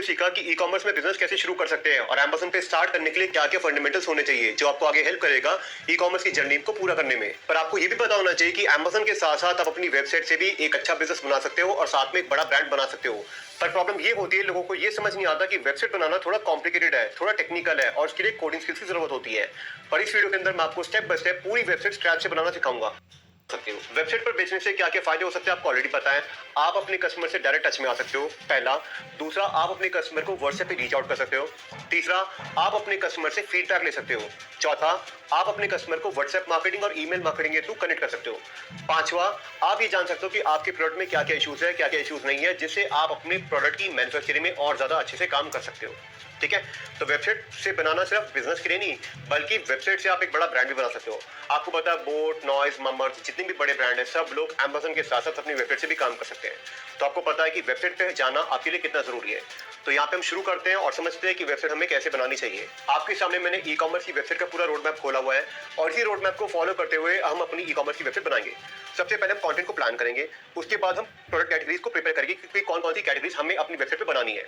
पे सीखा कि ई कॉमर्स में बिजनेस कैसे शुरू कर सकते हैं और Amazon पे स्टार्ट करने के लिए क्या क्या फंडामेंटल्स होने चाहिए जो आपको आगे हेल्प करेगा ई कॉमर्स की जर्नी को पूरा करने में। पर आपको ये भी पता होना चाहिए कि Amazon के साथ साथ आप अपनी वेबसाइट से भी एक अच्छा बिजनेस बना सकते हो और साथ में एक बड़ा ब्रांड बना सकते हो। पर प्रॉब्लम ये होती है, लोगों को ये समझ नहीं आता कि वेबसाइट बनाना थोड़ा कॉम्प्लिकेटेड है, थोड़ा टेक्निकल है और उसके लिए कोडिंग स्किल्स की जरूरत होती है। पर इस वीडियो के अंदर मैं आपको स्टेप बाय स्टेप पूरी वेबसाइट स्क्रैच से बनाना सिखाऊंगा सकते हो। वेबसाइट पर बेचने से क्या क्या फायदे हो सकते हैं आपको ऑलरेडी पता है। आप अपने कस्टमर से डायरेक्ट टच में आ सकते हो, पहला। दूसरा, आप अपने कस्टमर को व्हाट्सएप पे रीच आउट कर सकते हो। तीसरा, आप अपने कस्टमर से फीडबैक ले सकते हो। चौथा, आप अपने कस्टमर को व्हाट्सएप मार्केटिंग और ईमेल मार्केटिंग के थ्रू कनेक्ट कर सकते हो। पांचवा, आप ये जान सकते हो कि आपके प्रोडक्ट में क्या क्या इश्यूज है, क्या क्या इश्यूज नहीं है, जिससे आप अपने प्रोडक्ट की मैन्युफैक्चरिंग में और ज्यादा अच्छे से काम कर सकते हो। ठीक है, तो वेबसाइट से बनाना सिर्फ बिजनेस के लिए नहीं, बल्कि वेबसाइट से आप एक बड़ा ब्रांड भी बना सकते हो। आपको पता है बोट, नॉइज, ममर्स, जितने भी बड़े ब्रांड है सब लोग Amazon के साथ साथ अपनी वेबसाइट से भी काम कर सकते हैं। तो आपको पता है कि वेबसाइट पे जाना आपके लिए कितना जरूरी है। तो यहाँ पे हम शुरू करते हैं और समझते हैं कि वेबसाइट हमें कैसे बनानी चाहिए। आपके सामने मैंने ई कॉमर्स की वेबसाइट का पूरा रोड मैप खोला हुआ है और इसी रोड मैप को फॉलो करते हुए हम अपनी ई कॉमर्स की वेबसाइट बनाएंगे। सबसे पहले हम कंटेंट को प्लान करेंगे, उसके बाद हम प्रोडक्ट कैटेगरीज को प्रिपेयर करेंगे कि कौन कौन सी कैटेगरीज हमें अपनी वेबसाइट पे बनानी है।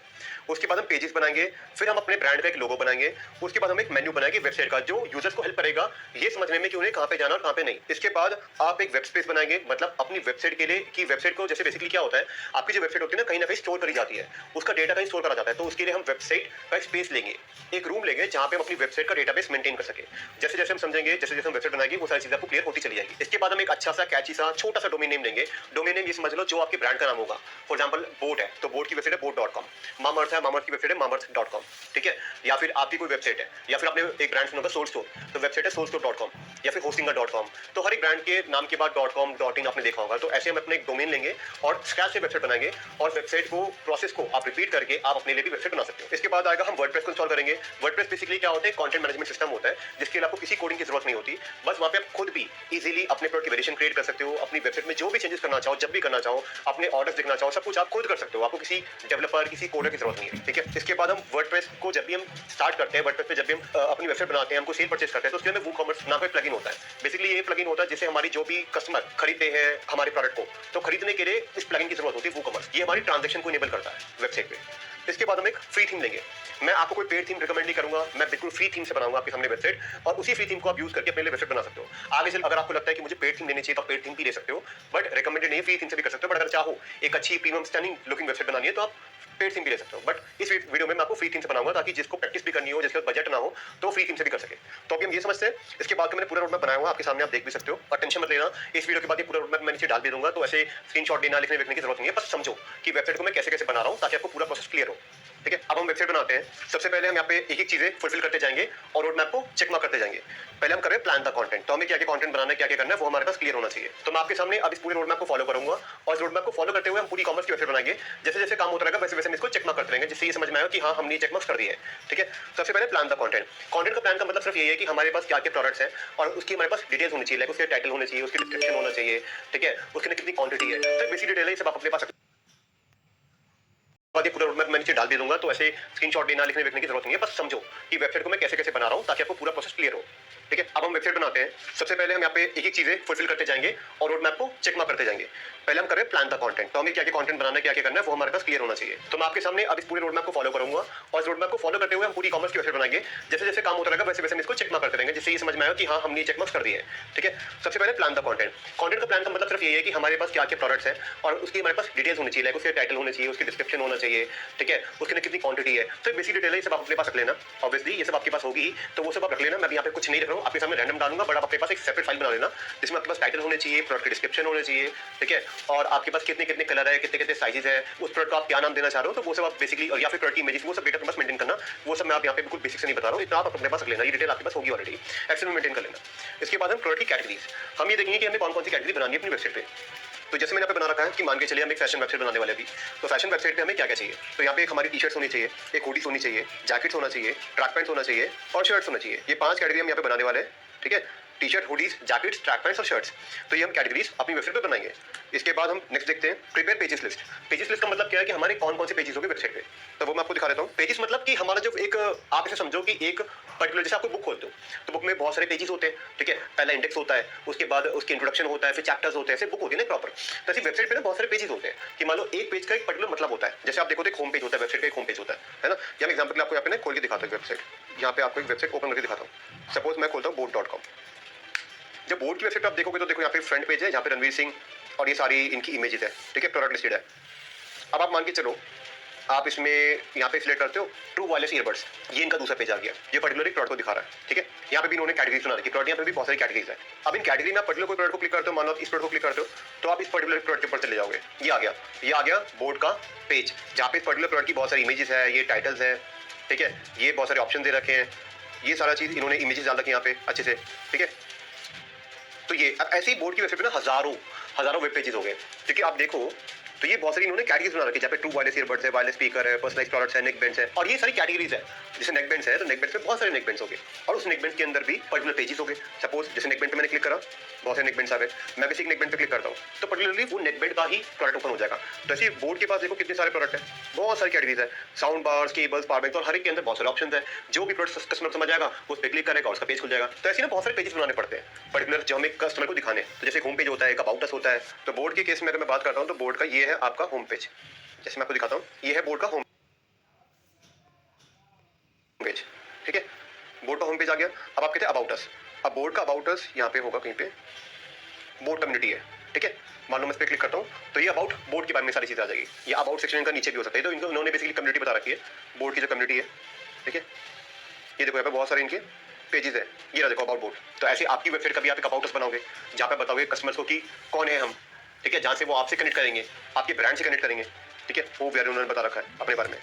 उसके बाद हम पेजेस बनाएंगे, फिर हम अपने ब्रांड का एक लोगो बनाएंगे। उसके बाद हम एक मेन्यू बनाएंगे वेबसाइट का जो यूजर्स को हेल्प करेगा ये समझने में कि उन्हें कहां पे जाना और कहां पे नहीं। इसके बाद आप एक वेब स्पेस बनाएंगे, मतलब अपनी वेबसाइट के लिए कि वेबसाइट को, जैसे बेसिकली क्या होता है, आपकी जो वेबसाइट होती है ना कहीं ना कहीं स्टोर करी जाती है, उसका डेटा कहीं स्टोर करा जाता है। तो उसके लिए हम वेबसाइट का स्पेस लेंगे, एक रूम लेंगे जहां पे हम अपनी वेबसाइट का डेटाबेस मेंटेन कर सके। जैसे जैसे हम समझेंगे, जैसे जैसे हम वेबसाइट बनाएंगे वो सारी चीजें आपको क्लियर होती चली जाएगी। इसके बाद हम एक अच्छा सा कैची सा छोटा सा डोमेन नेम लेंगे। डोमेन नेम ये समझ लो जो आपके ब्रांड का नाम होगा। फॉर एग्जांपल बोट है तो बोट की वेबसाइट है boat.com, मामर्थ है मामर्थ की वेबसाइट है mamarth.com। ठीक है, या फिर आपकी कोई वेबसाइट है, या फिर आपने एक ब्रांड सुना होगा सोल स्टोर, तो वेबसाइट है soulstore.com, या फिर hostinga.com। तो हर एक ब्रांड के नाम के बाद .com .in आपने देखा होगा। तो ऐसे हम अपने एक डोमेन लेंगे और स्क्रैच से वेबसाइट बनाएंगे और वेबसाइट को प्रोसेस को आप रिपीट करके आप अपने लिए भी वेबसाइट बना सकते हो। इसके बाद आएगा हम वर्डप्रेस को इंस्टॉल करेंगे। वर्डप्रेस बेसिकली क्या होता है, कंटेंट मैनेजमेंट सिस्टम होता है जिसके लिए आपको किसी कोडिंग की जरूरत नहीं होती। बस वहां पे आप खुद भी इजीली अपने प्रोडक्ट की वेरिएशन क्रिएट कर सकते हो, अपनी वेबसाइट में जो भी चेंजेस करना चाहो, जब भी करना चाहो, अपने ऑर्डर्स देखना चाहो, सब कुछ आप खुद कर सकते हो। आपको किसी डेवलपर, किसी कोडर की जरूरत नहीं है। ठीक है, इसके बाद हम वर्डप्रेस को जब भी हम स्टार्ट करते हैं, वर्डप्रेस पे जब भी हम अपनी वेबसाइट बनाते हैं, हमको सेल परचेस करते हैं, तो उसके लिए हमें वूकॉमर्स नाम का प्लगइन होता है। बेसिकली ये प्लगइन होता है जिससे हमारी जो भी कस्टमर खरीदते हैं हमारे प्रोडक्ट को, तो खरीदने के लिए इस प्लगइन की जरूरत होती है वूकॉमर्स। ये हमारी ट्रांजैक्शन को इनेबल करता है वेबसाइट पे। इसके बाद हम एक फ्री थीम लेंगे। मैं आपको कोई पेड थीम रिकमेंड नहीं करूंगा, मैं बिल्कुल फ्री थीम से बनाऊंगा आपके सामने वेबसाइट, और उसी फ्री थीम को आप यूज करके अपने लिए वेबसाइट बना सकते हो। आगे चल अगर आपको लगता है कि मुझे पेड थीम लेनी चाहिए तो आप पेड थीम भी ले सकते हो, बट रिकमेंडेड नहीं, फ्री थीम से भी कर सकते हो। बट अगर चाहो एक अच्छी प्रीमियम स्टनिंग लुकिंग वेबसाइट बनानी है तो आप पेड थीम भी ले सकते हो। बट इस वीडियो में मैं आपको फ्री थीम से बनाऊंगा ताकि जिसको प्रैक्टिस भी करनी हो, जिसके बजट ना हो, तो फ्री थीम से भी कर सके। तो अभी हम ये समझते हैं। इसके बाद मैंने पूरा रोड मैप बनाया हुआ आपके सामने, आप देख भी सकते हो। और टेंशन मत लेना, इस वीडियो के बाद ये पूरा रोड मैप मैं नीचे डाल भी दूंगा, तो ऐसे स्क्रीनशॉट लेना लिखने लिखने की जरूरत नहीं है। बस समझो कि वेबसाइट को मैं कैसे कैसे बना रहा हूं ताकि आपको पूरा प्रोसेस क्लियर हो। ठीक है, अब हम वेबसाइट बनाते हैं। सबसे पहले हम यहाँ पे एक एक चीजें फुलफिल करते जाएंगे और रोड मैप को चेक मार्क करते जाएंगे। पहले हम करें प्लान द कंटेंट, तो हमें क्या क्या कंटेंट बनाना है, क्या क्या करना है, वो हमारे पास क्लियर होना चाहिए। तो मैं आपके सामने अब इस पूरे रोड मैप को फॉलो करूंगा और इस रोड मैप को फॉलो करते हुए हम पूरी कॉमर्स की वेबसाइट बनाएंगे। जैसे जैसे काम होता रहेगा वैसे वैसे हम इसको चेक मार्क करते रहेंगे, जिससे ये समझ में आएगा कि हाँ हमने चेक मार्क्स कर दिए हैं। ठीक है, सबसे पहले प्लान द कंटेंट। कंटेंट का प्लान का मतलब सिर्फ ये है कि हमारे पास क्या क्या प्रोडक्ट्स हैं और उसकी हमारे पास डिटेल्स होनी चाहिए, लाइक उसके टाइटल होने चाहिए, उसकी डिस्क्रिप्शन होना चाहिए। ठीक है, उसके अंदर कितनी क्वांटिटी है, तो बेसिक डिटेल है, सब आप अपने पास बाद ये पूरा रोड मैप मैं नीचे डाल भी दूंगा, तो ऐसे स्क्रीनशॉट लेना लिखने लिखने की जरूरत नहीं है। बस समझो कि वेबसाइट को मैं कैसे कैसे बना रहा हूं ताकि आपको पूरा प्रोसेस क्लियर हो। ठीक है, अब हम वेबसाइट बनाते हैं। सबसे पहले हम यहाँ पे एक एक चीजें फुलफिल करते जाएंगे और रोड मैप को चेक मार्क करते जाएंगे। पहले हम करें प्लान द कंटेंट, तो हमें क्या क्या कंटेंट बनाना है, क्या क्या करना है, वो हमारे पास क्लियर होना चाहिए। तो मैं आपके सामने अब इस पूरे रोड मैप को फॉलो करूंगा और इस रोड मैप को फॉलो करते हुए हम पूरी कॉमर्स की वेबसाइट बनाएंगे। जैसे जैसे काम होता रहेगा वैसे वैसे हम इसको चेक मार्क करते रहेंगे, जिससे ये समझ में आएगा कि हाँ हमने चेक मार्क्स कर दिए हैं। ठीक है, सबसे पहले प्लान द कंटेंट। कंटेंट का प्लान का मतलब सिर्फ ये है कि हमारे पास क्या क्या प्रोडक्ट्स हैं और उसकी हमारे पास डिटेल्स होनी चाहिए, लाइक उसके टाइटल होने चाहिए, उसकी डिस्क्रिप्शन होना चाहिए। ठीक है, उसके अंदर कितनी क्वांटिटी है, तो बेसिक डिटेल है, ये सब आप अपने पास रख लेना। ऑब्वियसली ये सब आपके पास होगी तो वो सब आप रख लेना। मैं यहाँ पे कुछ नहीं रख रहा हूँ, आपके सामने रैंडम डालूंगा, बट आप अपने पास एक सेपरेट फाइल बना लेना जिसमें आपके पास टाइटल होने चाहिए, प्रोडक्ट की डिस्क्रिप्शन होने चाहिए। ठीक है, और आपके पास कितने कितने कलर है, कितने कितने साइजेस है, उस प्रोडक्ट को आप क्या नाम देना चाह रहे हो, तो वो सब आप बेसिकली, या फिर प्रोडक्ट की इमेजेस, वो सब डेटा अपने पास मेंटेन करना। वो सब मैं आप यहाँ पे बिल्कुल बेसिक से नहीं बता रहा हूँ, इतना आप अपने पास रख लेना, ये डिटेल आपके पास होगी ऑलरेडी, एक्सेल में मेंटेन कर लेना। इसके बाद हम प्रोडक्ट की कैटेगरीज, हम ये देखेंगे कि हमें कौन कौन सी कैटेगरी बनानी है अपनी वेबसाइट पे। तो जैसे मैंने यहाँ पे बना रखा है कि मान के चलिए हम एक फैशन वेबसाइट बनाने वाले भी, तो फैशन वेबसाइट पे हमें क्या क्या चाहिए, तो यहाँ पे एक हमारी टी शर्ट्स होनी चाहिए, एक हुडीज होनी चाहिए, जैकेट्स होना चाहिए, ट्रैक पैंट्स होना चाहिए और शर्ट्स होना चाहिए। ये 5 कैटेगरी हम यहाँ पे बनाने वाले हैं। ठीक है, T shirt, hoodies, jackets, track pants और शर्ट्स। तो ये हम कैटेगरीज अपनी वेबसाइट पे बनाएंगे। इसके बाद हम नेक्स्ट देखते हैं prepare pages list. Pages list का मतलब क्या है कि हमारे कौन कौन से पेजेस होंगे वेबसाइट पे, तो वो मैं आपको दिखा देता हूँ। पेजेस मतलब कि हमारा जो एक, आप इसे समझो कि एक पर्टिकुलर, जैसे आपको बुक खोलते हो तो बुक में बहुत सारे पेजेस होते हैं, ठीक है। पहला इंडेक्स होता है, उसके बाद उसकी इंट्रोडक्शन होता है, फिर चैप्टर्स होते हैं, ऐसे बुक होती है ना प्रॉपर। तो ऐसी वेबसाइट पे ना बहुत सारे पेजेस होते हैं कि मान लो एक पेज का एक पर्टिकुलर मतलब होता है। जैसे आप देखो तो एक होम पेज होता है, वेबसाइट का एक होम पेज होता है ना। या मैं एग्जांपल के लिए आपको यहाँ पे ना खोल के दिखाता हूँ वेबसाइट। यहाँ पे आपको एक वेबसाइट ओपन करके दिखाता हूँ। सपोज मैं खोलता हूँ boat.com। जब बोर्ड की वेबसाइट आप देखोगे तो देखो यहाँ पे फ्रंट पेज है, यहाँ पे रणवीर सिंह और ये सारी इनकी इमेजेस है, ठीक है, प्रोडक्ट लिस्टेड है। अब आप मान के चलो, आप इसमें यहाँ पे सिलेक्ट करते हो ट्रू वायरलेस ईयरबड्स, ये इनका दूसरा पेज आ गया, ये पर्टिकुलर एक प्रोडक्ट को दिखा रहा है, ठीक है। यहाँ पे भी इन्होंने कैटेगरीज बना रखी है, प्रोडक्ट यहाँ पे भी बहुत सारी कैटेगरीज है। अब इन कैटेगरी में आप पर्टिकुलर कोई प्रोडक्ट को क्लिक करते हो, मान लो आप इस प्रोडक्ट को क्लिक करते हो, तो आप इस पर्टिकुलर प्रोडक्ट के ऊपर चले जाओगे। ये आ गया बोर्ड का पेज, जहाँ पे इस पर्टिकुलर प्रोडक्ट की बहुत सारी इमेजेस है, ये टाइटल्स है, ठीक है, ये बहुत सारे ऑप्शन दे रखे हैं, ये सारा चीज इन्होंने इमेजेस डाल रखी है यहाँ पे अच्छे से, ठीक है। तो ये अब ऐसे ही बोर्ड की वेबसाइट पे ना हजारों वेब पेजेस हो गए, क्योंकि आप देखो तो ये बहुत सारी इन्होंने कैटेगरीज बना रखी है, जहाँ पे ट्रू वायरलेस ईयरबड्स है, वायरलेस स्पीकर है, पर्सनलाइज्ड प्रोडक्ट्स है, नेक बैंड्स है, और ये सारी कैटेगरीज है। जैसे नेक बैंड्स है तो नेक बैंड्स पे बहुत सारे नेक बैंड्स हो गए, और उस नेक बैंड के अंदर भी पर्टिकुलर पेजेस हो गए। सपोज जैसे नेक बैंड पे मैंने क्लिक करा, बहुत सारे नेक बैंड्स आ गए, मैं किसी नेक बैंड पे क्लिक करता हूँ तो पर्टिकुलरली वो नेक बैंड का ही प्रोडक्ट ओपन हो जाएगा। तो ऐसे बोर्ड के पास देखो कितने सारे प्रोडक्ट है, बहुत सारी कैटेगरीज है, sound bars, cables, power bank, और हर एक के अंदर बहुत सारे ऑप्शन है। जो भी प्रोडक्ट कस्टमर समझ आएगा उस पर क्लिक करेगा और उसका पेज खुल जाएगा। तो ऐसे ना बहुत सारे पेजेस बनाने पड़ते हैं पर्टिकुलर जो हमें कस्टमर को दिखाने। तो जैसे होम पेज होता है, एक अबाउट अस होता है। तो बोर्ड के केस में अगर मैं बात करता हूँ तो बोर्ड का ये है आपका होम पेज, जैसे मैं आपको दिखाता हूँ, ये है बोर्ड का होम पेज, ठीक है। बोर्ड का होम पेज आ गया। अब आप कहते हैं अबाउट अस। अब बोर्ड का अबाउट अस यहाँ पे होगा कहीं पे, बोर्ड कम्युनिटी है, ठीक है। मान लो मैं इस पे क्लिक करता हूँ तो ये अबाउट बोर्ड के बारे में सारी चीजें आ जाएगी। ये अबाउट सेक्शन इनका नीचे भी हो सकता है, तो इनको इन्होंने बेसिकली कम्युनिटी बता रखी है, बोर्ड की जो कम्युनिटी है, ठीक है। ये देखो यहाँ पे बहुत सारे इनके पेजेस है, ये रहा देखो अबाउट बोर्ड। तो ऐसे आपकी वेबसाइट का भी आप एक अबाउट अस बनाओगे, जहाँ पे बताओगे कस्टमर्स को कि कौन है हम, ठीक है, जहाँ से वो आपसे कनेक्ट करेंगे, आपके ब्रांड से कनेक्ट करेंगे, ठीक है, वो भी उन्होंने बता रखा है अपने बारे में।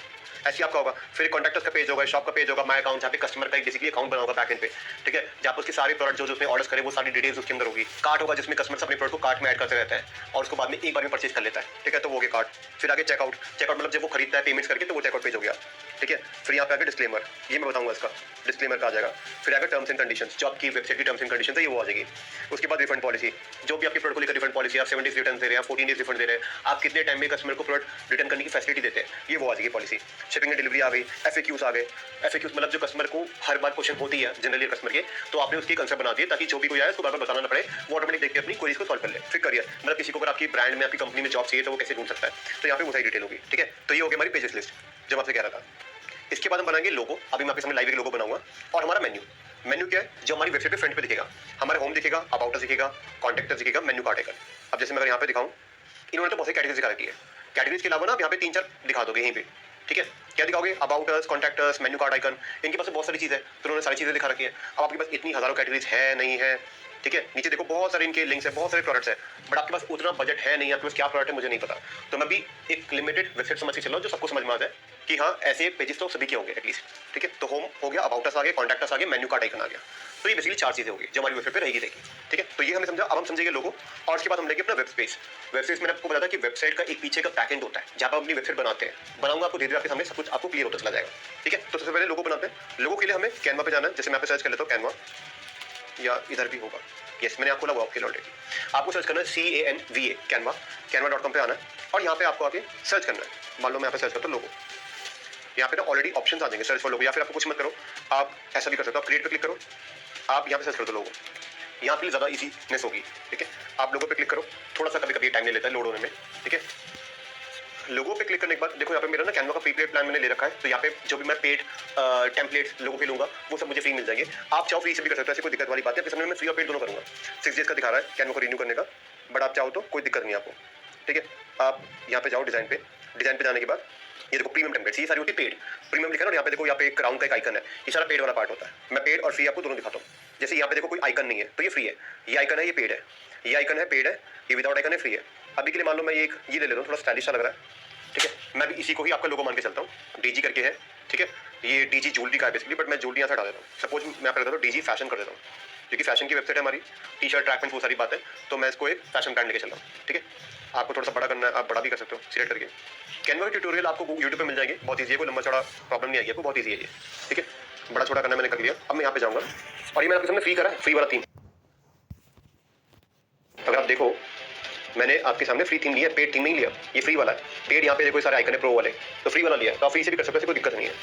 ऐसे आपका होगा। फिर कॉन्टैक्टर्स का पेज होगा, शॉप का पेज होगा, माय अकाउंट, जहाँ पे कस्टमर का एक बेसिकली अकाउंट बना होगा बैक एंड पे, ठीक है, जहाँ पे उसके सारे प्रोडक्ट जो उसने ऑर्डर करे वो सारी डिटेल्स उसके अंदर होगी। कार्ट होगा जिसमें कस्टमर अपने प्रोडक्ट को कार्ट में ऐड करते रहता है और उसको बाद में एक बार में परचेज कर लेता है, ठीक है, तो वो हो गया कार्ट। फिर आगे चेकआउट मतलब जब वो खरीदता है पेमेंट्स करके तो वो चेकआउट पेज हो गया, ठीक है। फिर यहाँ पे आगे डिस्क्लेमर, ये मैं बताऊंगा इसका डिस्क्लेमर का आ जाएगा। फिर आगे टर्म्स एंड कंडीशंस, जो आपकी वेबसाइट की टर्म्स एंड कंडीशंस है ये वो आ जाएगी। उसके बाद रिफंड पॉलिसी, जो भी आपके प्रोडक्ट को लेकर रिफंड पॉलिसी, आप 7 डेज रिटर्न दे रहे हैं, 14 डेज रिफंड दे रहे हैं, आप कितने टाइम में कस्टमर को प्रोडक्ट रिटर्न करने की फैसिलिटी देते हैं, ये वो आ जाएगी पॉलिसी। शिपिंग एंड डिलीवरी आ गई। एफएक्यूज आ गए। एफएक्यूज मतलब जो कस्टमर को हर बार क्वेश्चन होती है जनरली कस्टमर के, तो आपने उसकी आंसर बना दिए ताकि जो भी कोई आए उसको बार बार बताना ना पड़े, वो ऑटोमेटिक देख के अपनी क्वेरीज को सॉल्व कर ले। फिर करियर मतलब किसी को अगर आपकी ब्रांड में, आपकी कंपनी में जॉब चाहिए तो वो कैसे ढूंढ सकता है, तो यहाँ पे वो सारी डिटेल होगी, ठीक है। तो ये हो गया हमारी पेजेस लिस्ट जब आपसे कह रहा था। इसके बाद हम बनाएंगे लोगो। अभी मैं आपके सामने लाइव एक लोगो बनाऊंगा। और हमारा मेन्यू क्या है, जो हमारी वेबसाइट पे फ्रंट पे दिखेगा, हमारा होम दिखेगा, अबाउट अस दिखेगा, कॉन्टैक्ट अस दिखेगा, मेन्यू कार्ड आएगा। अब जैसे मैं अगर यहाँ पे दिखाऊं, इन्होंने तो बहुत सारी कैटेगरीज दिखा रखी है। कैटेगरीज के अलावा ना आप यहाँ पे 3-4 दिखा दोगे यहीं पे, ठीक है। क्या दिखाओगे, about us, contact us, menu card icon, इनके पास बहुत सारी चीज़ है, तो उन्होंने सारी चीज़ें दिखा रखी है। अब आपके पास इतनी हज़ारों कैटेगरीज है नहीं है, ठीक है। नीचे देखो बहुत सारे इनके लिंक्स है, बहुत सारे प्रोडक्ट्स है, बट आपके पास उतना बजट है नहीं, आपके पास क्या प्रोडक्ट है मुझे नहीं पता। तो मैं भी एक लिमिटेड वेबसाइट समझ के चल रहा हूँ जो सबको समझ में आ जाए कि हाँ ऐसे पेजेस तो सभी के होंगे एटलीस्ट, ठीक है। तो होम हो गया, अबाउट अस आ गया, कॉन्टैक्ट अस आ गया, मेन्यू कार्ड आइकन आ गया। तो ये बेसिकली 4 चीजें होगी जो हमारी वेबसाइट पे रहेगी, ठीक है। तो ये हमें समझा। अब हम समझेंगे लोगो, और उसके बाद हम लेंगे अपना वेब स्पेस। वेब स्पेस मैंने आपको बताया कि वेबसाइट का एक पीछे का बैकएंड होता है जहाँ पर अपनी वेबसाइट बनाते हैं। बनाऊंगा आपको, धीरे धीरे आपके सामने सब कुछ आपको क्लियर होता चला जाएगा, ठीक है। तो सबसे पहले लोगो बनाते हैं। लोगो के लिए हमें कैनवा पे जाना है। जैसे मैं यहाँ पे सर्च कर लेता हूँ कैनवा, या इधर भी होगा, यस मैंने आपको लगा आपके ऑलरेडी। आपको सर्च करना है CANVA, कैनवा, canva.com पे आना है और यहाँ पे आपको आके सर्च करना है। मान लो मैं यहाँ पे सर्च करता हूँ लोगो, यहाँ पे ना ऑलरेडी ऑप्शंस आ जाएंगे सर्च फॉर लोगो, या फिर आपको कुछ मत करो, आप ऐसा भी कर सकते हो, आप क्रिएट पे क्लिक करो, आप यहाँ पे सर्च कर दो लोगो, यहाँ पे ज़्यादा इजीनेस होगी, ठीक है। आप लोगो पे क्लिक करो, थोड़ा सा कभी कभी टाइम ले लेता है लोड होने में, ठीक है। लोगो पे क्लिक करने के बाद देखो यहाँ पे मेरा ना कैनवा का प्रीपेड प्लान मैंने ले रखा है, तो यहाँ पे जो भी मैं पेड टेम्पलेट्स लोगों पे लूंगा वो सब मुझे फ्री मिल जाएंगे। आप चाहो फ्री से भी कर सकते हो, ऐसी कोई दिक्कत वाली बात है। आपके सामने मैं फ्री और पेड दोनों करूंगा। 6 डेज का दिखा रहा है कैनवा को रिन्यू करने का, बट आप चाहो तो कोई दिक्कत नहीं आपको, ठीक है। आप यहाँ पे जाओ डिजाइन पे, डिजाइन पे जाने के बाद ये देखो प्रीमियम टेम्पलेट्स, ये सारी होती है पेड। प्रीमियम लिखा ना, यहाँ पे देखो, यहाँ पे एक क्राउन का एक आइकन है, ये सारा पेड वाला पार्ट होता है। मैं पेड और फ्री आपको दोनों दिखाता हूँ। जैसे यहाँ पे देखो कोई आइकन नहीं है तो ये फ्री है, ये आइकन है ये पेड है, ये आइकन है पेड है, ये विदाउट आइकन है फ्री है। अभी के लिए मान लो मैं ये ले लेता हूँ, थोड़ा स्टाइलिश सा लग रहा है, ठीक है। मैं भी इसी को ही आपका लोगो मान के चलता हूँ, डीजी करके है, ठीक है। ये डीजी ज्वेलरी का है बेसिकली, बट मैं ज्वेलरी यहाँ से हटा देता हूँ। सपोज मैं यहाँ पे देता हूँ डीजी फैशन कर देता हूँ, क्योंकि फैशन की वेबसाइट है हमारी, टी शर्ट, ट्रैक पैंट, वो सारी बात है, तो मैं इसको एक फैशन ब्रांड लेके चल रहा हूँ, ठीक है। आपको थोड़ा सा बड़ा करना है, आप बड़ा भी कर सकते हो सिलेक्ट करके। कैनवा की ट्यूटोरियल आपको यूट्यूब पे मिल जाएगी, बहुत ईजी है, कोई लंबा चौड़ा प्रॉब्लम नहीं आएगी आपको, बहुत ईजी है ये, ठीक है। बड़ा छोटा करना मैंने कर लिया। अब मैं यहाँ पे जाऊँगा और ये मैंने आपके सामने फ्री करा है, फ्री वाला थीम, आप देखो, मैंने आपके सामने फ्री थीम लिया, पेड थीम नहीं लिया, ये फ्री वाला है। पेड यहाँ पे देखो सारे आइकन है प्रो वाले, तो फ्री वाला लिया, तो आप फ्री से भी कर सकते हो, कोई दिक्कत नहीं है।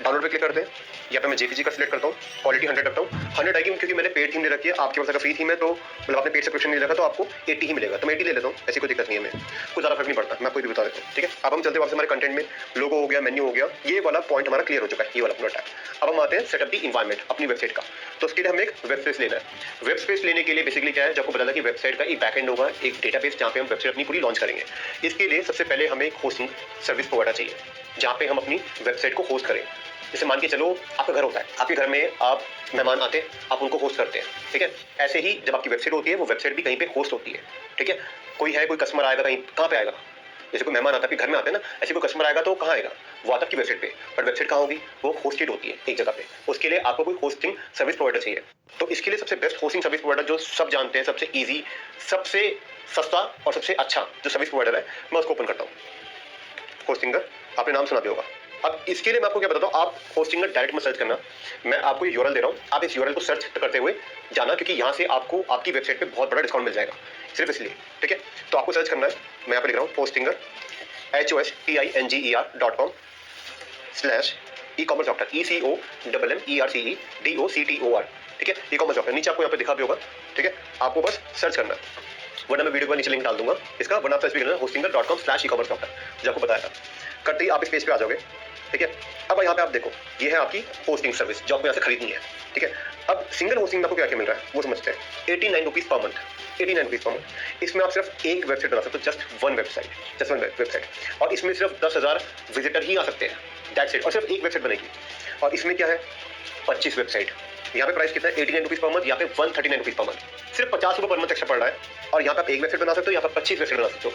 डाउनलोड पे क्लिक करते हैं, यहाँ पे मैं जेपीजी का सिलेक्ट करता हूँ, क्वालिटी 100 रखता हूँ। 100 आएगी क्योंकि मैंने पेड थीम ले रखी है, आपके पास अगर फ्री थीम है तो मतलब आपने पेड सब्सक्रिप्शन नहीं रखा तो आपको 80 ही मिलेगा, तो मैं 80 ले लेता हूँ, ऐसी कोई दिक्कत नहीं है। मैं कुछ ज़्यादा फर्क नहीं पड़ता, मैं आपको भी बता देता हूँ। ठीक है, अब हम चलते हैं वापस हमारे कंटेंट में। लोगो हो गया, मेन्यू हो गया, ये वाला पॉइंट हमारा क्लियर हो चुका है, ये वाला पूरा टैग। अब हम आते हैं सेटअप दी इन्वायरमेंट अपनी वेबसाइट का। तो उसके लिए हमें एक वेब स्पेस लेना है। वेब स्पेस लेने के लिए बेसिकली क्या है, जब आपको पता था कि वेबसाइट का एक बैकएंड होगा, एक डेटाबेस जहाँ पे हम वेबसाइट अपनी पूरी लॉन्च करेंगे। इसके लिए सबसे पहले हमें एक होस्टिंग सर्विस प्रोवाइडर चाहिए, जहाँ पे हम अपनी वेबसाइट को होस्ट करें। जैसे मान के चलो आपका घर होता है, आपके घर में आप मेहमान आते हैं, आप उनको होस्ट करते हैं। ठीक है, ऐसे ही जब आपकी वेबसाइट होती है, वो वेबसाइट भी कहीं पे होस्ट होती है। ठीक है, कोई कस्टमर आएगा कहीं, कहाँ पे आएगा? जैसे कोई मेहमान आता है, आपके घर में आते हैं ना, ऐसे कोई कस्टमर आएगा तो कहाँ आएगा? वो आता है आपकी वेबसाइट पे, पर वेबसाइट कहाँ होगी? वो होस्टेड होती है एक जगह पे। उसके लिए आपको कोई होस्टिंग सर्विस प्रोवाइडर चाहिए। तो इसके लिए सबसे बेस्ट होस्टिंग सर्विस प्रोवाइडर जो सब जानते हैं, सबसे ईजी, सबसे सस्ता और सबसे अच्छा जो सर्विस प्रोवाइडर है, मैं उसको ओपन करता हूँ। होस्टिंगर, आपने नाम सुना भी होगा। अब इसके लिए मैं आपको क्या बताता हूँ, आप होस्टिंगर डायरेक्ट में सर्च करना। मैं आपको ये यूआरएल दे रहा हूँ, आप इस यूआरएल को सर्च करते हुए जाना, क्योंकि यहाँ से आपको आपकी वेबसाइट पे बहुत बड़ा डिस्काउंट मिल जाएगा, सिर्फ इसलिए। ठीक है, तो आपको सर्च करना है, मैं यहाँ पे लिख रहा हूँ होस्टिंगर hostinger.com/e-commerce doctor ECOMMERCEDOCTOR। ठीक है, e-commerce doctor नीचे आपको यहाँ पे दिखा भी होगा। ठीक है, आपको बस सर्च करना है, वरना मैं वीडियो का नीचे लिंक डाल दूंगा इसका, वरना आप सर्च भी करना hostinger.com/e-commerce doctor, जो आपको बताया था। करते ही आप इस पेज पे आ जाओगे। ठीक है, अब यहाँ पे आप देखो, ये है आपकी होस्टिंग सर्विस जो आपको यहाँ से खरीदनी है। ठीक है, अब सिंगल होस्टिंग में आपको क्या क्या मिल रहा है वो समझते हैं। 89 rupees per month, 89 rupees per month. इसमें आप सिर्फ एक वेबसाइट बना सकते हो, जस्ट वन वेबसाइट, और इसमें सिर्फ 10,000 विजिटर ही आ सकते हैं, दैट्स इट। और सिर्फ एक वेबसाइट बनेगी, और इसमें क्या है, 25 वेबसाइट। यहाँ पे प्राइस कितना है, 89 रुपीज पर मंथ, यहाँ पे 139 रुपीज पर मंथ, सिर्फ 50 रुपये पर मंथ एक्स्ट्रा पड़ रहा है। और यहाँ पे आप एक वेबसाइट बना सकते हो, यहाँ पे 25 वेबसाइट बना सकते हो,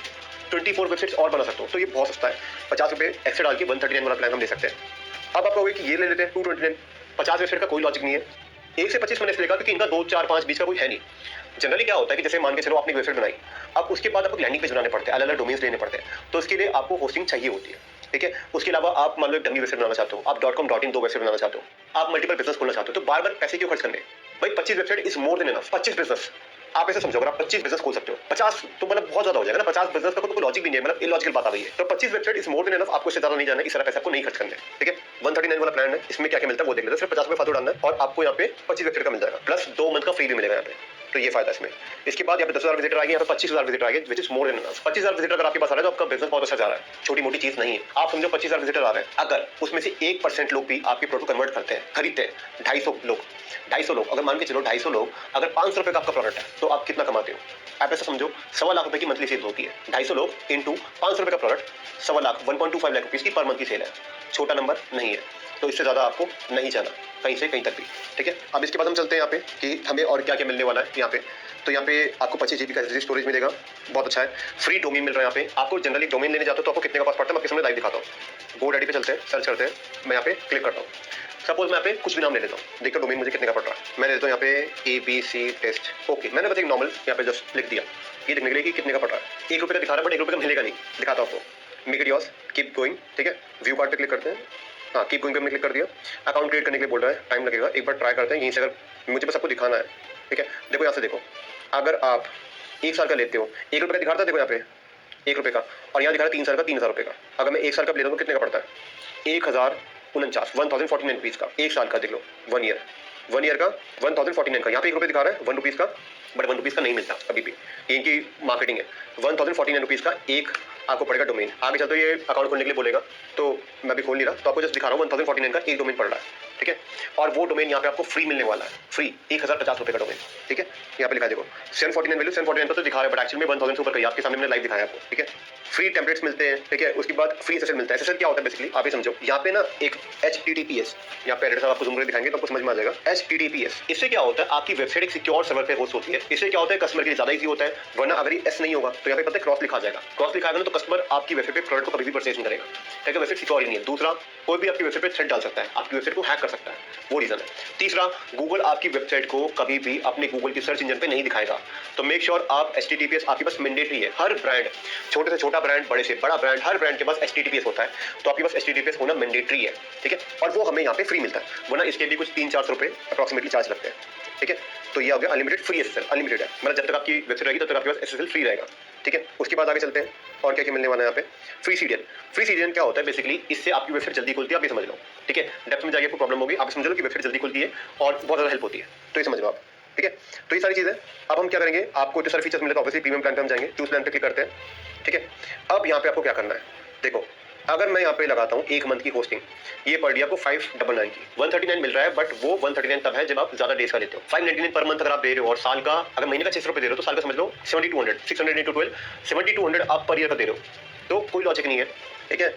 24 वेबसाइट्स और बना सकते हो। तो ये बहुत सस्ता है, 50 रुपये एक्स्ट्रा डाल के 139 वाला प्लान हम ले सकते हैं। अब आप कहोगे कि ये ले लेते हैं 229, 50 वेबसाइट का कोई लॉजिक नहीं है। 1 से 25 मैंने इसलिए कहा क्योंकि इनका 2, 4, 5 बीच का कोई है नहीं। जनरली क्या होता है कि जैसे मान के चलो आपने वेबसाइट बनाई, अब उसके बाद आपको लैंडिंग पेज बनाने पड़ते हैं, अलग-अलग डोमेन्स लेने पड़ते हैं, तो इसके लिए आपको होस्टिंग चाहिए होती है। ठीक है, उसके अलावा आप मान लो एक डमी वेबसाइट बनाना चाहते हो, आप .com .in 2 वेबसाइट बनाना चाहते हो, आप मल्टीपल बिजनेस खोलना चाहते हो, तो बार-बार पैसे क्यों खर्च करने? भाई 25 website is more than enough. 25 business आप ऐसे समझो, अगर आप 25 बिजनेस खोल सकते हो, 50 तो मतलब बहुत ज्यादा हो जाएगा ना। 50 बिजनेस का तो कोई लॉजिक भी नहीं है, मतलब इलॉजिकल बात आ गई है। तो 25 website is more than enough, आपको इससे ज्यादा नहीं जाना है, इस तरह पैसे आपको नहीं खर्च करने। ठीक है, 139 वाला प्लान है, इसमें क्या क्या मिलता है वो देख लेते हैं। सिर्फ 50 रुपये फालतू डालना है और आपको यहाँ पे 25 वेबसाइट का मिल जाएगा, प्लस 2 मंथ का फ्री भी मिलेगा यहाँ पे। तो ये फायदा इसमें। इसके बाद यहाँ पे 10,000 विजिटर आएंगे, यहाँ पे 25,000 विजिटर आएंगे, which is more than enough. 25,000 visitor अगर आपके पास आ रहा है तो आपका बिजनेस बहुत अच्छा जा रहा है, छोटी मोटी चीज नहीं है। आप समझो 25,000 विजिटर आ रहे हैं, अगर उसमें से 1% लोग भी आपके प्रोडक्ट कन्वर्ट करते हैं, खरीदते हैं, 250 लोग, 250 लोग, अगर मान के चलो 250 लोग, अगर 500 रुपए का आपका प्रोडक्ट है तो आप कितना कमाते हो? आप ऐसा समझो 1.25 लाख रुपए की मंथली सेल होती है। 250 लोग इंटू 500 रुपए का प्रोडक्ट, 1.25 लाख, 1.25 लाख रुपीज की पर मंथ की सेल है। छोटा नंबर नहीं है, तो इससे ज्यादा आपको नहीं जाना कहीं से कहीं तक भी। ठीक है, अब इसके बाद हम चलते हैं यहाँ पे कि हमें और क्या क्या मिलने वाला है यहाँ पे। तो यहाँ पे आपको 25 GB का SSD स्टोरेज मिलेगा, बहुत अच्छा है। फ्री डोमेन मिल रहा है यहाँ पे। आपको जनरली डोमेन लेने जाते हो तो आपको कितने का कॉस्ट पड़ता है, मैं आपके सामने लाइव दिखाता हूँ। GoDaddy पे चलते हैं, सर्च करते हैं, मैं यहाँ पे क्लिक करता हूँ। सपोज मैं यहाँ पे कुछ भी नाम ले लेता हूँ, देखो डोमेन मुझे कितने का पड़ रहा है। मैं ले लेता हूँ यहाँ पे ABC टेस्ट, ओके, मैंने बस एक नॉर्मल यहाँ पे जस्ट लिख दिया, ये देखने के लिए कि कितने का पड़ रहा है। 1 रुपये का दिखा रहा है, बट 1 रुपये का मिलेगा नहीं, दिखाता हूँ आपको। Make it yours, keep going. ठीक है, व्यू कार्ड पे क्लिक करते हैं, हाँ कीप गोइंग पे हमने क्लिक कर दिया। अकाउंट क्रिएट करने के लिए बोल रहा है, टाइम लगेगा, एक बार ट्राई करते हैं। यहीं से अगर मुझे बस आपको दिखाना है। ठीक है, देखो यहाँ से देखो, अगर आप 1 साल का लेते हो, 1 रुपये का दिखा रहा था, देखो यहाँ पे 1 रुपये का, और यहाँ दिखा रहा है 3 साल का 3,000 रुपये का। अगर मैं 1 साल का लेता हूँ तो कितने का पड़ता है? 1,049 रुपीज़ का। 1 साल का देख लो, 1 ईयर का 1,049 का। यहाँ पे 1 रुपये दिखा रहा है, 1 रुपीज़ का, बट 1 रुपीज़ का नहीं मिलता कभी भी, ये इनकी मार्केटिंग है। 1,049 रुपीज़ का एक आपको पड़ेगा डोमेन। आगे चलते ये अकाउंट खोलने के लिए बोलेगा, तो मैं भी खोल नहीं रहा, तो आपको जस्ट दिखा रहा हूँ 1,049 का एक डोमेन पड़ रहा है। ठीक है, और वो डोमेन यहाँ पे आपको फ्री मिलने वाला है, फ्री 1,050 रुपये का डोमेन। ठीक है, यहाँ पे लिखा देखो 749 वैल्यू, 749 पर तो दिखा रहा है, बट एक्चुअली में 1,000 से ऊपर का आपके सामने मैंने लाइव दिखाया आपको। ठीक है, फ्री टेम्पलेट्स मिलते हैं। ठीक है, उसके बाद फ्री एसएसएल मिलता है। एसएसएल क्या होता है बेसिकली, आप ये समझो, यहाँ पे ना एक HTTPS, यहाँ पे एडिटर आपको जूम करके दिखाएंगे तो आपको समझ में आ जाएगा। HTTPS, इससे क्या होता है, आपकी वेबसाइट एक सिक्योर सर्वर पे होस्ट होती है। इससे क्या होता है, कस्टमर के लिए ज्यादा इजी होता है, वरना अगर ये S नहीं होगा तो यहाँ पे पता है क्रॉस लिखा जाएगा। क्रॉस लिखा है ना तो कस्टमर आपकी वेबसाइट पे प्रोडक्ट को कभी भी परचेज नहीं करेगा, क्योंकि वेबसाइट सिक्योर ही नहीं है। दूसरा, कोई भी आपकी वेबसाइट पे थ्रेड डाल सकता है, आपकी वेबसाइट को हैक कर सकता है, वो रीजन है। तीसरा, गूगल आपकी वेबसाइट को कभी भी अपने गूगल की सर्च इंजन पे नहीं दिखाएगा। तो मेक श्योर आप HTTPS आपके पास मैंडेटरी है। हर ब्रांड, छोटे से छोटा ब्रांड, बड़े से बड़ा ब्रांड, हर ब्रांड के पास HTTPS होता है, तो आपके पास HTTPS होना मैंडेटरी है, ठीक है। और वो हमें यहाँ पे फ्री मिलता है, वरना इसके भी कुछ 300-400 रुपए अप्रॉक्सीमेटली चार्ज लगते हैं, ठीक है। तो ये हो गया अनलिमिटेड फ्री SSL, अनलिमिटेड है, मतलब जब तक आपकी वेबसाइट रहेगी तब तक आपके पास SSL फ्री रहेगा, ठीक है। उसके बाद आगे चलते हैं और क्या क्या मिलने वाला है यहाँ पे। फ्री CDN, फ्री CDN क्या होता है बेसिकली, इससे आपकी वेबसाइट जल्दी खुलती है, आप ये समझ लो, ठीक है। डेप्थ में जाके आपको प्रॉब्लम होगी, आप समझ लो कि वेबसाइट जल्दी खुलती है और बहुत ज़्यादा हेल्प होती है, तो ये समझ लो आप, ठीक है। तो ये सारी चीज़ें अब हम क्या करेंगे, आपको जो सारे फीचर्स मिले तो ऑब्वियसली प्रीमियम प्लान पे हम जाएंगे, चूज प्लान पे क्लिक करते हैं, ठीक है। अब यहाँ पे आपको क्या करना है, देखो अगर मैं यहाँ पे लगाता हूँ 1 मंथ की होस्टिंग, ये पड़ रही है आपको 599 की, 139 मिल रहा है, बट वो 139 तब है जब आप ज्यादा डेज का लेते हो। 599 पर मंथ अगर आप दे रहे हो और साल का अगर महीने का 600 रुपए दे रहे हो तो साल का समझ लो 7200, 600 into 12 7200 आप पर ईयर का दे रहे हो, तो कोई लॉजिक नहीं है, ठीक है।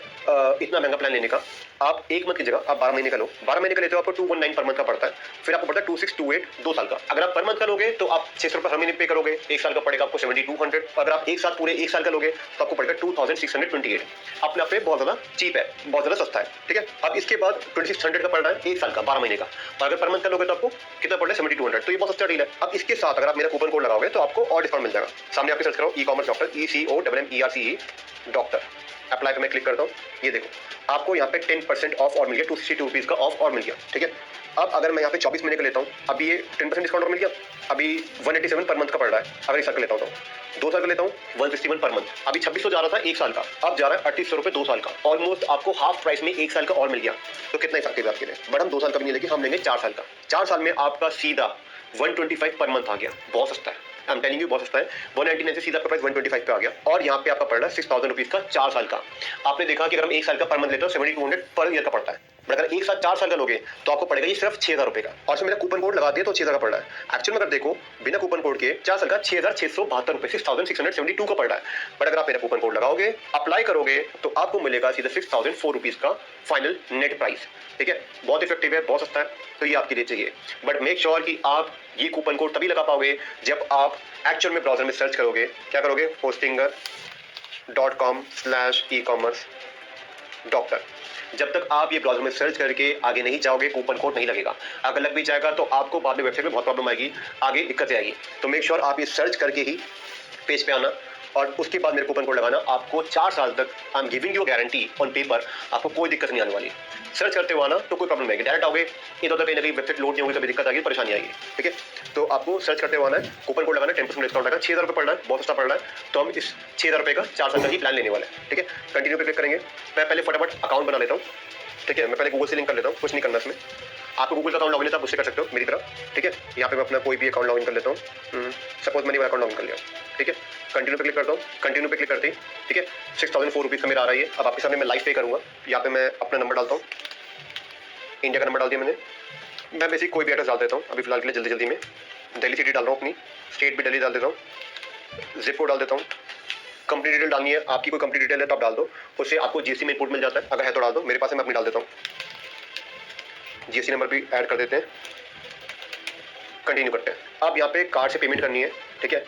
इतना महंगा प्लान लेने का। आप 1 मंथ की जगह आप 12 महीने का लो, 12 महीने का लेते हो आपको 219 पर मंथ का पड़ता है, फिर आपको पड़ता है 2628 2 साल का। अगर आप पर मंथ का लोगे तो आप 600 रुपए हर महीने पे करोगे, 1 साल का पड़ेगा आपको 7200। अगर आप एक साथ पूरे 1 साल का लोगे तो आपको पड़ेगा 2628। अपने आप पे बहुत ज्यादा चीप है, बहुत ज्यादा सस्ता है, ठीक है। अब इसके बाद 2600 का पड़ रहा है 1 साल का 12 महीने का, और अगर पर मंथ का लोगे तो आपको कितना पड़ रहा है 7200, तो ये बहुत सस्ता डील है। अब इसके साथ अगर आप मेरा कूपन कोड लगाओगे तो आपको और डिस्काउंट मिल जाएगा। सामने आपके सर्च करो e-commerce doctor, ECOMMERCE doctor, apply पे मैं क्लिक करता हूँ, ये देखो आपको यहाँ पे 10% ऑफ और मिल गया, 262 रुपीज़ का ऑफ और मिल गया, ठीक है। अब अगर मैं यहाँ पे 24 महीने का लेता हूँ, अभी ये 10% डिस्काउंट और मिल गया, अभी 187 पर मंथ का पड़ रहा है। अगर 1 साल का लेता हूँ तो 2 साल का लेता हूँ 161 पर मंथ, अभी 2600 जा रहा था 1 साल का, अब जा रहा है 3800 रुपये 2 साल का। ऑलमोस्ट आपको हाफ प्राइस में 1 साल का और मिल गया, तो कितना इफेक्टिव है आपके लिए। बट हम 2 साल का भी नहीं लेंगे, हम लेंगे 4 साल का। 4 साल में आपका सीधा 125 पर मंथ आ गया, बहुत सस्ता है, आई एम टेलिंग यू बहुत सस्ता है। 199 से सीधा आपका प्राइस 125 पे आ गया, और यहाँ पे आपका पड़ रहा है 6000 रुपीज का 4 साल का। आपने देखा कि अगर हम 1 साल का पर मंथ लेते हो 7200 पर ईयर का पड़ता है, बट अगर एक साथ 4 साल का लोगे तो आपको पड़ेगा ये सिर्फ 6000 रुपए का, और इसमें मेरा कूपन कोड लगा दिया तो 6000 का पड़ रहा है। एक्चुअल में अगर देखो बिना कूपन कोड के 4 साल का 6672 रुपए 6672 का पड़ रहा है, बट अगर आप मेरा कूपन कोड लगाओगे, अप्लाई करोगे, तो आपको मिलेगा सीधा 6004 रुपीज का फाइनल नेट प्राइस, ठीक है। बहुत इफेक्टिव है, बहुत सस्ता है, तो ये आपके लिए चाहिए। बट मेक श्योर कि आप ये कूपन कोड तभी लगा पाओगे जब आप एक्चुअल में ब्राउजर में सर्च करोगे। क्या करोगे, hostinger.com/ecommerce डॉक्टर। जब तक आप ये ब्राउजर में सर्च करके आगे नहीं जाओगे, कूपन कोड नहीं लगेगा। अगर लग भी जाएगा तो आपको बाद में वेबसाइट में बहुत प्रॉब्लम आएगी, आगे दिक्कतें आएगी। तो मेक श्योर आप ये सर्च करके ही पेज पे आना, और उसके बाद मेरे कूपन कोड लगाना। आपको 4 साल तक I am giving you guarantee on paper, आपको कोई दिक्कत नहीं आने वाली। सर्च करते हुए आना तो कोई प्रॉब्लम नहीं आएगी, डायरेक्ट आओगे इधर उधर कहीं ना कहीं वेबसाइट लोड नहीं होगी, कभी दिक्कत आएगी, परेशानी आएगी, ठीक है। तो आपको सर्च करते हुए आना है, कूपन कोड लगाना है, 10% डिस्काउंट लगा, 6000 रुपये पड़ रहा है, बहुत सस्ता पड़ रहा है। तो हम इस 6000 रुपये का 4 साल का ही प्लान लेने वाले हैं, ठीक है। कंटिन्यू पे क्लिक करेंगे। मैं पहले फटाफट अकाउंट बना लेता हूँ, ठीक है। मैं पहले गूगल से लिंक कर लेता हूँ, कुछ नहीं करना इसमें। आपको गूगल का अकाउंट लॉगिन है तो आप उससे कर सकते हो मेरी तरह, ठीक है। यहाँ पे मैं अपना कोई भी अकाउंट लॉगिन कर लेता हूँ, सपोज मैंने मेरा अकाउंट लॉगिन कर लिया, ठीक है। कंटिन्यू पे क्लिक करता हूँ, कंटिन्यू पे क्लिक करते ही, ठीक है, 6004 रुपीज़ का मेरा आ रहा है। अब आपके सामने मैं लाइव पे करूँगा। यहाँ पे मैं अपना नंबर डालता हूँ, इंडिया का नंबर डाल दिया मैंने। मैं बेसिक कोई भी एड्रेस डाल देता हूँ अभी फिलहाल के लिए, जल्दी जल्दी में दिल्ली सिटी डाल रहा हूँ, अपनी स्टेट भी दिल्ली डाल देता हूँ, जिप कोड डाल देता हूँ। कंपनी डिटेल डालनी है, आपकी कोई कंपनी डिटेल है तो आप डाल दो, उससे आपको जीएसटी में इनपुट मिल जाता है, अगर है तो डाल दो। मेरे पास है, मैं अपनी डाल देता हूँ, जीएसटी नंबर भी ऐड कर देते हैं, कंटिन्यू करते हैं। अब यहाँ पे कार्ड से पेमेंट करनी है, ठीक है।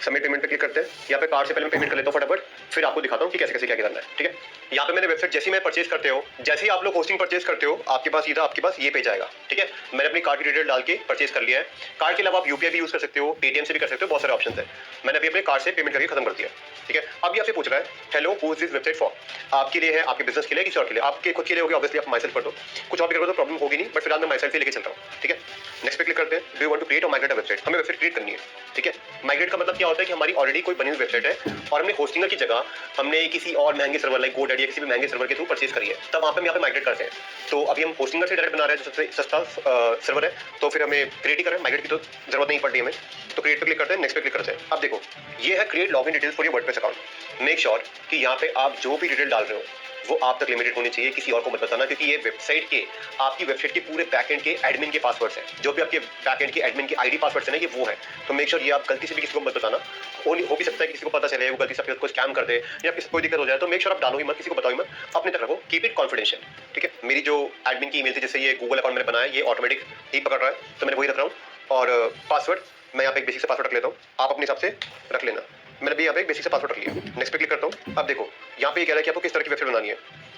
सबमिट पेमेंट पे क्लिक करते हैं। यहाँ पे कार्ड से पहले मैं पेमेंट कर लेता हूँ फटाफट, फिर आपको दिखाता हूँ कि कैसे कैसे क्या करना है, ठीक है। यहाँ पे मैंने वेबसाइट जैसे ही मैं परचेज करते हो, जैसे ही आप लोग होस्टिंग परचेज करते हो, आपके पास सीधा आपके पास ये पेज आएगा, ठीक है। मैंने अपनी कार्ड की डिटेल डाल के परचेज कर लिया है। कार्ड के अलावा आप यूपीआई भी यूज कर सकते हो, पेटीएम से भी कर सकते हो, बहुत सारे ऑप्शन है। मैंने अभी अपने कार्ड से पेमेंट करके खत्म कर दिया, ठीक है। अभी आपसे पूछ रहा है hello who is this website for, आपके लिए है, आपके बिजनेस के लिए, किसी और के लिए, आपके खुद के लिए होगी ऑब्वियसली, आप माइसेल्फ कर दो, कुछ और भी करोगे तो प्रॉब्लम होगी नहीं, बट फिलहाल मैं माइसेल्फ ही लेके चल रहा हूँ, ठीक है। नेक्स्ट पे क्लिक करते हैं। Do you want to create or migrate a website, हमें वेबसाइट क्रिएट करनी है, ठीक है। माइग्रेट का मतलब क्या होता है कि हमारी ऑलरेडी कोई बनी हुई वेबसाइट है और हमने होस्टिंगर की जगह हमने किसी और महंगे सर्वर लाइक GoDaddy या किसी भी महंगे सर्वर के थ्रू परचेज करी है, तब वहाँ पे हम यहाँ पे माइग्रेट करते हैं। तो अभी हम होस्टिंगर से डायरेक्ट बना रहे हैं, जो सबसे सस्ता सर्वर है, तो फिर हमें क्रिएट ही करें, माइग्रेट की तो जरूरत नहीं पड़ती हमें। तो क्रिएट पे क्लिक करते हैं, नेक्स्ट पे क्लिक करते हैं। अब देखो ये है create login details for your WordPress account. Make sure कि यहाँ पे आप जो भी डिटेल डाल रहे हो वो आप तक लिमिटेड होनी चाहिए, किसी और को मत बताना, क्योंकि ये वेबसाइट के आपकी वेबसाइट के पूरे बैकएंड के एडमिन के पासवर्ड्स हैं, जो भी आपके बैकएंड के एडमिन के आईडी पासवर्ड्स हैं ना, ये वो है। तो मेक श्योर ये आप गलती से भी किसी को मत बताना। हो भी सकता है किसी को पता चले, वो गलती से आपको स्कैम कर दे या किसी कोई दिक्कत हो जाए, तो मेक श्योर आप डालो ही मत, किसी को बताओ ही मत, अपने तक रखो, कीप इट कॉन्फिडेंशियल, ठीक है। मेरी जो एडमिन की ईमेल थी, जैसे ये गूगल अकाउंट मैंने बनाया, ये ऑटोमेटिक ही पकड़ रहा है, तो मैंने वही रख रहा हूँ। और पासवर्ड मैं यहाँ पे एक बेसिक से पासवर्ड रख लेता हूँ, आप अपने हिसाब से रख लेना। मैंने भी यहाँ पे एक बेसिक सा पासवर्ड रख लिया। नेक्स्ट पे क्लिक करता हूँ। अब देखो यहाँ पे ये कह रहा है कि आपको किस तरह की वेबसाइट बनानी है।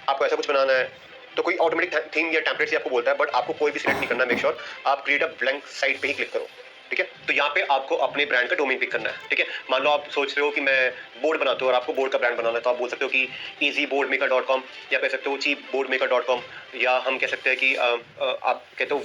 आपको ऐसा कुछ बनाना है तो कोई ऑटोमेटिक थीम या टेम्पलेट से आपको बोलता है, बट आपको कोई भी सिलेक्ट नहीं करना। मेक श्योर आप क्रिएट अ ब्लैंक साइट पे ही क्लिक करो। ठीक है, तो यहाँ पे आपको अपने ब्रांड का डोमेन पिक करना है। ठीक है, मान लो आप सोच रहे हो कि मैं बोर्ड बनाता हूँ और आपको बोर्ड का ब्रांड बनाना है, तो आप बोल सकते हो कि easyboardmaker.com या कह सकते हो cheapboardmaker.com, या हम कह सकते हैं कि आप कहते हो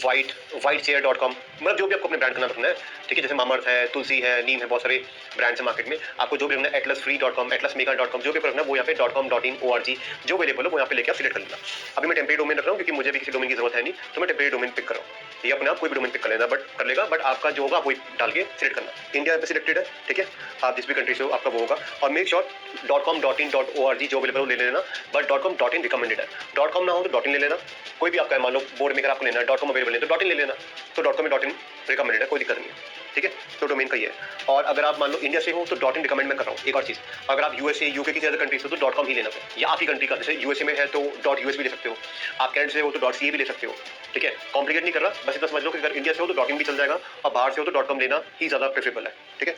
whitechair.com। मतलब जो भी आपको अपने ब्रांड का नाम रखना है। ठीक है, जैसे मामर्थ है, तुलसी है, नीम है, बहुत सारे ब्रांड्स है मार्केट में। आपको जो भी रखना है atlasfree.com, atlasmaker.com, जो भी रखना है वो यहाँ पे .com, .in, org जो अवेलेबल है वो यहाँ पे लेके आप सिलेक्ट कर लेना। अभी मैं टेम्परेरी डोमेन रख रहा हूँ क्योंकि मुझे भी किसी डोमेन की जरूरत है नहीं, तो मैं टेम्परेरी डोमेन पिक कर रहा हूँ। ये अपने आप कोई भी डोमेन पिक कर लेना, बट कर लेगा, बट आपका जो होगा वही डाल के सिलेक्ट करना। इंडिया पे सिलेक्टेड है। ठीक है, आप जिस भी कंट्री से हो आपका वो होगा। और make sure .com, .in, .org जो अवेलेबल हो ले लेना, बट .com, .in रिकमेंडेड है। .com ना हो तो .in ले लेना। कोई भी आपका मान लो बोर्ड मेकर आपको लेना है, .com अवेलेबल है तो .in ले लेना। तो .com में .in रिकमेंडेड है, कोई दिक्कत नहीं है। ठीक है, तो डोमेन का ये है। और अगर आप मान लो इंडिया से हो तो .in रिकमेंड मैं कर रहा हूँ। एक और चीज़, अगर आप यूएसए, यूके किसी अदर कंट्री से हो तो .com ही लेना है, या आप ही कंट्री का, जैसे यूएसए में है तो .us भी ले सकते हो, आप कैनेडा से हो तो .ca भी ले सकते हो। ठीक है, कॉम्प्लिकेट नहीं कर रहा, बस इतना समझ लो कि अगर इंडिया से हो तो .in भी चल जाएगा, और बाहर से हो तो .com लेना ही ज़्यादा प्रेफरेबल है। ठीक है,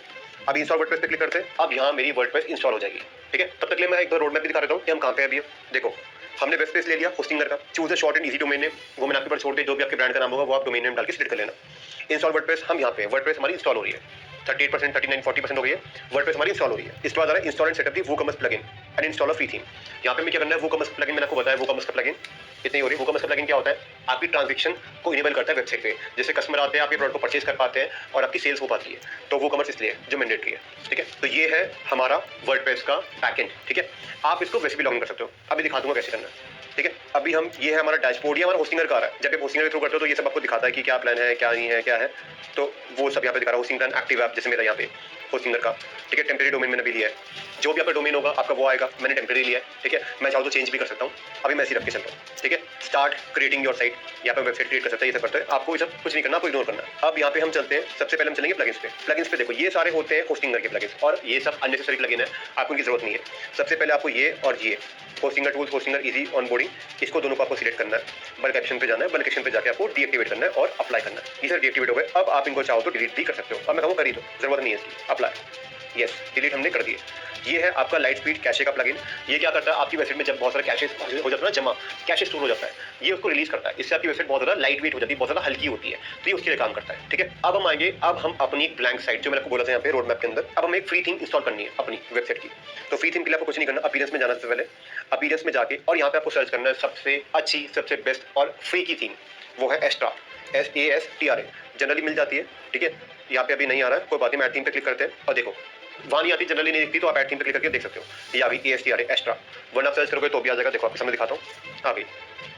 अब इंस्टॉल वर्डप्रेस पे क्लिक करते हैं। अब यहाँ मेरी वर्डप्रेस इंस्टॉल हो जाएगी। ठीक है, तब तक के लिए मैं एक बार रोड मैप भी दिखा देता हूँ कि हम कहाँ पे अभी। देखो हमने वेब स्पेस ले लिया होस्टिंगर का, choose a short and easy domain name, वो मैंने आपके ऊपर छोड़ दिया। जो भी आपके ब्रांड का नाम होगा वो आप डोमेन नेम डाल के सिलेक्ट कर लेना। इंस्टॉल वर्डप्रेस, हम यहाँ पे वर्डप्रेस हमारी इंस्टॉल हो रही है। 38%, 39, 40% हो गई है। वर्डप्रेस हमारी इंस्टॉल हो रही है। इसके बाद आ रहा है install and setup the WooCommerce plugin and install a free theme. यहाँ पे मैं क्या करना है, वूकॉमर्स प्लगइन मैंने आपको बताया। वूकॉमर्स का प्लगइन इतनी हो रही है। वूकॉमर्स का प्लगइन क्या होता है, आपकी ट्रांजैक्शन को इनेबल करता है वेबसाइट पे। जैसे कस्टमर आते हैं, आपके प्रोडक्ट को परचेज कर पाते हैं और आपकी सेल्स हो पाती है, तो वूकॉमर्स इसलिए जो मैंडेटरी है। ठीक है, तो ये है हमारा वर्डप्रेस का बैकएंड। ठीक है, आप इसको वैसे भी लॉगिन कर सकते हो, अभी दिखा दूंगा कैसे करना है। ठीक है, अभी हम ये है हमारा डैशबोर्ड, ये हमारा होस्टिंगर का आ रहा है। जब आप होस्टिंगर के थ्रू करते हो तो ये सब आपको दिखाता है कि क्या प्लान है, क्या नहीं है, क्या है, तो वो सब यहाँ पे दिखा रहा है। होस्टिंग प्लान एक्टिव ऐप, जैसे मेरा यहाँ पे होस्टिंगर का। ठीक है, टेम्परेरी डोमेन मैंने भी लिया है। जो भी आपका डोमेन होगा आपका वो आएगा। मैंने टेम्परेरी लिया है। ठीक है, मैं चाहूँ तो चेंज भी कर सकता हूँ, अभी मैं ऐसे रख के चलता हूँ। ठीक है, स्टार्ट क्रिएटिंग योर साइट, यहाँ पे वेबसाइट क्रिएट कर सकते हैं। ये सब करते हैं, आपको ये सब कुछ नहीं करना, आपको इग्नोर करना है। अब यहाँ पे हम चलते हैं, सबसे पहले हम चलेंगे प्लगइन्स पे। प्लगइन्स पे देखो ये सारे होते हैं होस्टिंगर के प्लगइन्स, और ये सब अननेसेसरी प्लगइन है, आपको इनकी जरूरत नहीं है। सबसे पहले आपको ये और ये Hostinger tools, Hostinger easy onboarding, इसको दोनों को आपको सिलेक्ट करना है। बल्क एक्शन पे जाना है, बल्क एक्शन पे जाके आपको डीएक्टिवेट करना है और अप्लाई करना है। ये सर डीएक्टिवेट हो गए। अब आप इनको चाहो तो डिलीट भी कर सकते हो। अब मैं कहूँ कर ही दो, जरूरत नहीं है इसकी। अप्लाई, यस, डिलीट हमने कर दिए। ये है आपका लाइट स्पीड कैशे का प्लगइन। ये क्या करता है, आपकी वेबसाइट में जब बहुत सारे कैशे हो जाता है ना, जमा कैशे स्टोर हो जाता है, ये उसको रिलीज करता है। इससे आपकी वेबसाइट बहुत ज़्यादा लाइट वेट हो जाती है, बहुत ज़्यादा हल्की होती है, तो ये उसके लिए काम करता है। ठीक है, अब हम आएंगे, अब हम अपनी ब्लैंक साइट, जो मैंने आपको बोला था यहाँ पे रोड मैप के अंदर, अब हमें एक फ्री थीम इंस्टॉल करनी है अपनी वेबसाइट की। तो फ्री थीम के लिए आपको कुछ नहीं करना, अपीयरेंस में जाना सबसे पहले। अपीयरेंस में जाके और यहाँ पे आपको सर्च करना है सबसे अच्छी, सबसे बेस्ट और फ्री की थीम, वो है एस्ट्रा, SASTRA। जनरली मिल जाती है। ठीक है, यहाँ पे अभी नहीं आ रहा है, कोई बात नहीं, ऐड थीम पे क्लिक करते हैं और देखो वहाँ नहीं आती, जनरली नहीं दिखती, तो आप ऐड थीम पे क्लिक करके देख सकते हो। ये अभी ASTRA एक्स्ट्रा, वरना आप सर्च करोगे तो भी आ जाएगा। देखो आपके सामने दिखाता हूँ। अभी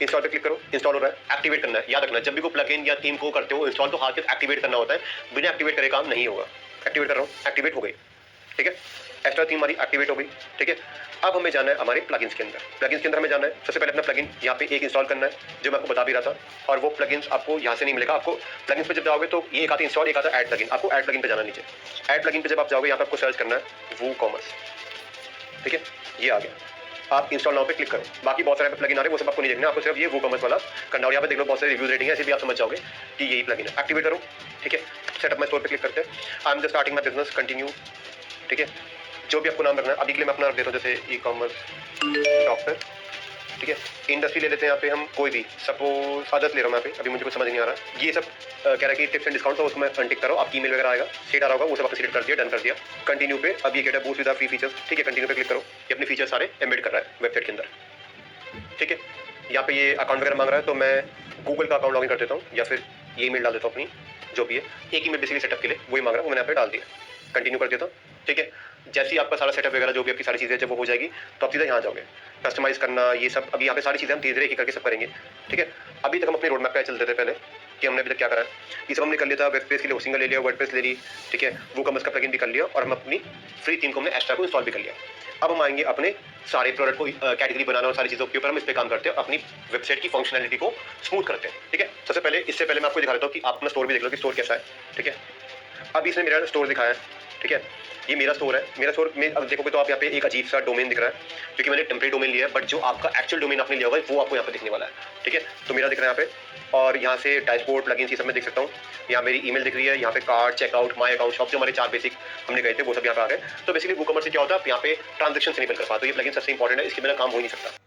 इंस्टॉल पे क्लिक करो, इंस्टॉल हो रहा है। एक्टिवेट करना है, याद रखना जब भी कोई प्लगइन या थीम को करते हो इंस्टॉल, तो हाथ से एक्टिवेट करना होता है, बिना एक्टिवेट करे काम नहीं होगा। एक्टिवेट कर रहा हूँ, एक्टिवेट हो गई। ठीक है, एक्स्ट्रा थीम हमारी एक्टिवेट हो गई। ठीक है, अब हमें जाना है हमारे प्लगइन्स के अंदर। प्लगइन्स के अंदर हमें जाना है, सबसे पहले अपना प्लगइन यहाँ पे एक इंस्टॉल करना है, जो मैं आपको बता भी रहा था। और वो प्लगइन्स आपको यहाँ से नहीं मिलेगा। आपको प्लगइन्स पे जब जाओगे तो ये एक आता है इंस्टॉल, एक आता है ऐड प्लगइन। आपको ऐड प्लगइन पे जाना नीचे। ऐड प्लगइन पे जब आप जाओगे यहाँ पे आपको सर्च करना है वूकॉमर्स। ठीक है, ये आ गया। आप इंस्टॉल नाउ पे क्लिक करो। बाकी बहुत सारे प्लगइन आ रहे हैं, वो सब आपको नहीं देखना, आपको सिर्फ ये वूकॉमर्स वाला करना। और यहाँ पे देख लो बहुत सारे रिव्यूज रेटिंग है, ऐसे भी आप समझ जाओगे कि यही प्लगइन है। एक्टिवेट करो। ठीक है, सेटअप माय स्टोर पे क्लिक करते हैं। I am just starting my business, continue. ठीक है, जो भी आपको नाम रखना है, अभी के लिए मैं अपना रख देता हूँ, जैसे ई-कॉमर्स डॉक्टर। ठीक है, इंडस्ट्री ले लेते हैं यहाँ पे हम, कोई भी, सपोज आदत ले रहा हूँ मैं पे, अभी मुझे कुछ समझ नहीं आ रहा। ये सब कह रहा है कि टिप्स एंड डिस्काउंट, तो उसको मैं अनटिक करो। आपकी ईमेल वगैरह आएगा, सेट आ रहा होगा, वो सब आपको सिलेक्ट कर दिया, डन कर दिया। कंटिन्यू पे अब ये कहता है बूस्ट विद फ्री फीचर्स। ठीक है, कंटिन्यू पे क्लिक करो। ये अपने फीचर सारे एम्बेड कर रहा है वेबसाइट के अंदर। ठीक है, यहाँ पे ये अकाउंट वगैरह मांग रहा है, तो मैं गूगल का अकाउंट लॉगिन कर देता हूँ, या फिर ये ईमेल डाल देता हूँ अपनी, जो भी है। एक ईमेल बेसिकली सेटअप के लिए वही मांग रहा है, वो मैंने यहाँ पे डाल दिया। कंटिन्यू कर देता हूँ। ठीक है, जैसे ही आपका सारा सेटअप वगैरह जो भी आपकी सारी चीज़ें जब वो हो जाएगी, तो आप सीधा यहाँ जाओगे, कस्टमाइज करना, ये सब। अभी यहाँ पे सारी चीज़ें हम धीरे धीरे एक करके सब करेंगे। ठीक है, अभी तक हम अपने रोड मैप पे चलते थे पहले कि हमने अभी तक क्या करा है। ये सब हमने कर लिया था। वेब पेज के लिए होस्टिंग ले लिया, वर्डप्रेस ले ली। ठीक है, वूकॉमर्स का प्लगइन भी कर लिया, और हम अपनी फ्री थीम को हमने एस्ट्रा को इंस्टॉल भी कर लिया। अब हम आएंगे अपने सारे प्रोडक्ट को कैटेगरी बनाना और सारी चीज़ों के ऊपर हम इस पर काम करते हैं, अपनी वेबसाइट की फंक्शनैलिटी को स्मूथ करते हैं। ठीक है, सबसे पहले, इससे पहले मैं आपको दिखा देता हूँ कि आप अपना स्टोर भी देख लो कि स्टोर कैसा है। ठीक है, अब इसने मेरा स्टोर दिखाया है। ठीक है, ये मेरा स्टोर है। मेरा स्टोर में अब देखोगे तो आप यहाँ पे एक अजीब सा डोमेन दिख रहा है, क्योंकि मैंने टेम्परेरी डोमेन लिया है, बट जो आपका एक्चुअल डोमेन आपने लिया हुआ है वो आपको यहाँ पे दिखने वाला है। ठीक है, तो मेरा दिख रहा है यहाँ पे, और यहाँ से डैशबोर्ड प्लगइन्स ये सब मैं देख सकता हूँ। यहाँ मेरी ईमेल दिख रही है, यहाँ पे card, checkout, my account, shop, जो हमारे 4 बेसिक हमने गए थे वो सब यहाँ पे आ गए। तो बेसिकली वूकॉमर्स से क्या होता है, आप यहाँ पे ट्रांजेक्शन नहीं कर पाते। ये प्लगइन सबसे इंपॉर्टेंट है, इसके बिना काम हो ही नहीं सकता।